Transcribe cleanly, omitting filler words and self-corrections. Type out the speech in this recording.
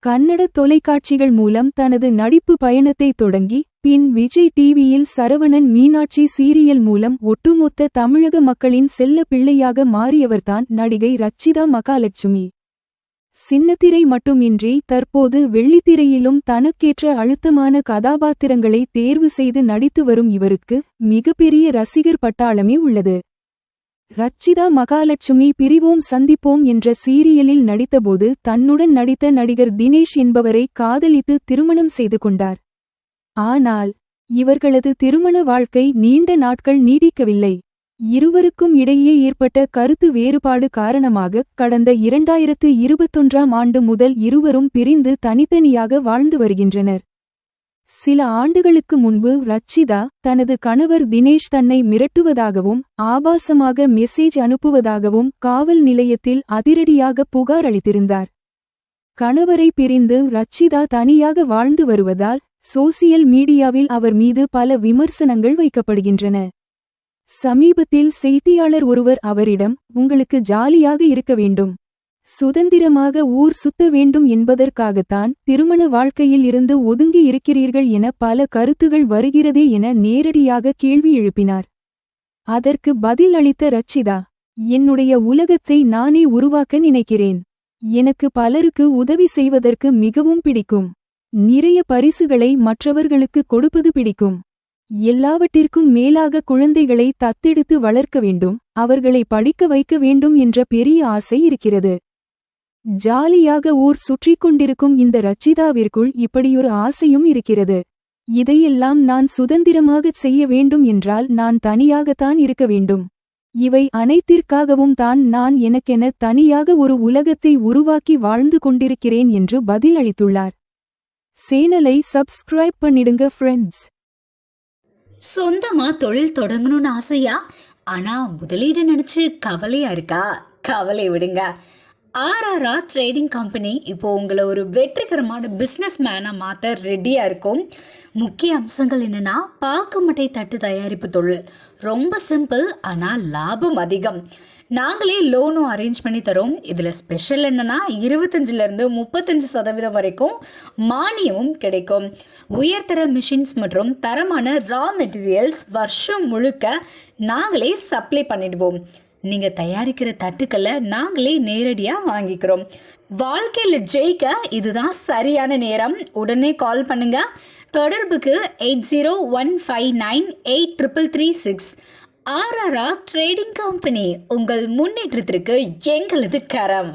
கன்னட தொலைக்காட்சிகள் மூலம் தனது நடிப்பு பயணத்தை தொடங்கி பின் விஜய் டிவியில் சரவணன் மீனாட்சி சீரியல் மூலம் ஒட்டுமொத்த தமிழக மக்களின் செல்ல பிள்ளையாக மாறியவர்தான் நடிகை ரச்சிதா மகாலட்சுமி. சின்னத்திரை மட்டுமின்றி தற்போது வெள்ளித்திரையிலும் தனக்கேற்ற அழுத்தமான கதாபாத்திரங்களை தேர்வு செய்து நடித்து வரும் இவருக்கு மிகப்பெரிய ரசிகர் பட்டாளமே உள்ளது. ரச்சிதா மகாலட்சுமி பிரிவோம் சந்திப்போம் என்ற சீரியலில் நடித்தபோது தன்னுடன் நடித்த நடிகர் தினேஷ் என்பவரை காதலித்து திருமணம் செய்து கொண்டார். ஆனால் இவர்களது திருமண வாழ்க்கை நீண்ட நாட்கள் நீடிக்கவில்லை. இருவருக்கும் இடையே ஏற்பட்ட கருத்து வேறுபாடு காரணமாக கடந்த 2021ஆம் ஆண்டு முதல் இருவரும் பிரிந்து தனித்தனியாக வாழ்ந்து வருகின்றனர். சில ஆண்டுகளுக்கு முன்பு ரச்சிதா தனது கணவர் தினேஷ் தன்னை மிரட்டுவதாகவும் ஆபாசமாக மெசேஜ் அனுப்புவதாகவும் காவல் நிலையத்தில் அதிரடியாக புகார் அளித்திருந்தார். கணவரை பிரிந்து ரச்சிதா தனியாக வாழ்ந்து வருவதால் சோசியல் மீடியாவில் அவர் மீது பல விமர்சனங்கள் வைக்கப்படுகின்றன. சமீபத்தில் செய்தியாளர் ஒருவர் அவரிடம், உங்களுக்கு ஜாலியாக இருக்க வேண்டும், சுதந்திரமாக ஊர் சுத்த வேண்டும் என்பதற்காகத்தான் திருமண வாழ்க்கையில் இருந்து ஒதுங்கி இருக்கிறீர்கள் என பல கருத்துகள் வருகிறதே என நேரடியாக கேள்வி எழுப்பினார். அதற்கு பதில் அளித்த ரச்சிதா, என்னுடைய உலகத்தை நானே உருவாக்க நினைக்கிறேன். எனக்கு பலருக்கு உதவி செய்வதற்கு மிகவும் பிடிக்கும். நிறைய பரிசுகளை மற்றவர்களுக்கு கொடுப்பது பிடிக்கும். எல்லாவற்றிற்கும் மேலாக குழந்தைகளை தத்தெடுத்து வளர்க்க வேண்டும், அவர்களை படிக்க வைக்க வேண்டும் என்ற பெரிய ஆசை இருக்கிறது. ஜாலியாக ஊர் சுற்றிக் கொண்டிருக்கும் இந்த ரச்சிதாவிற்குள் இப்படியொரு ஆசையும் இருக்கிறது. இதையெல்லாம் நான் சுதந்திரமாகச் செய்ய வேண்டும் என்றால் நான் தனியாகத்தான் இருக்க வேண்டும். இவை அனைத்திற்காகவும் தான் நான் எனக்கென தனியாக ஒரு உலகத்தை உருவாக்கி வாழ்ந்து கொண்டிருக்கிறேன் என்று பதில் அளித்துள்ளார். சேனலை சப்ஸ்கிரைப் பண்ணிடுங்க ஃப்ரெண்ட்ஸ். சொந்தமாக தொழில் தொடங்கணும்னு ஆசையா? ஆனால் முதலீடு நினச்சி கவலையாக இருக்கா? கவலை விடுங்க. RRR ட்ரேடிங் கம்பெனி இப்போது உங்களை ஒரு வெற்றிகரமான பிஸ்னஸ் மேனாக மாற்ற ரெடியாக இருக்கும். முக்கிய அம்சங்கள் என்னென்னா, பாக்குமட்டை தட்டு தயாரிப்பு தொழில் ரொம்ப சிம்பிள், ஆனால் லாபம் அதிகம். நாங்களே லோனும் அரேஞ்ச் பண்ணி தரோம். இதில் ஸ்பெஷல் என்னென்னா 25% 35% வரைக்கும் மானியமும் கிடைக்கும். உயர்தர மிஷின்ஸ் மற்றும் தரமான ரா மெட்டீரியல்ஸ் வருஷம் முழுக்க நாங்களே சப்ளை பண்ணிடுவோம். நீங்கள் தயாரிக்கிற தட்டுக்களை நாங்களே நேரடியாக வாங்கிக்கிறோம். வாழ்க்கையில் ஜெயிக்க இதுதான் சரியான நேரம். உடனே கால் பண்ணுங்க. தொடர்புக்கு 8015983336. RRR ட்ரேடிங் கம்பெனி, உங்கள் முன்னேற்றத்திற்கு எங்களது கரம்.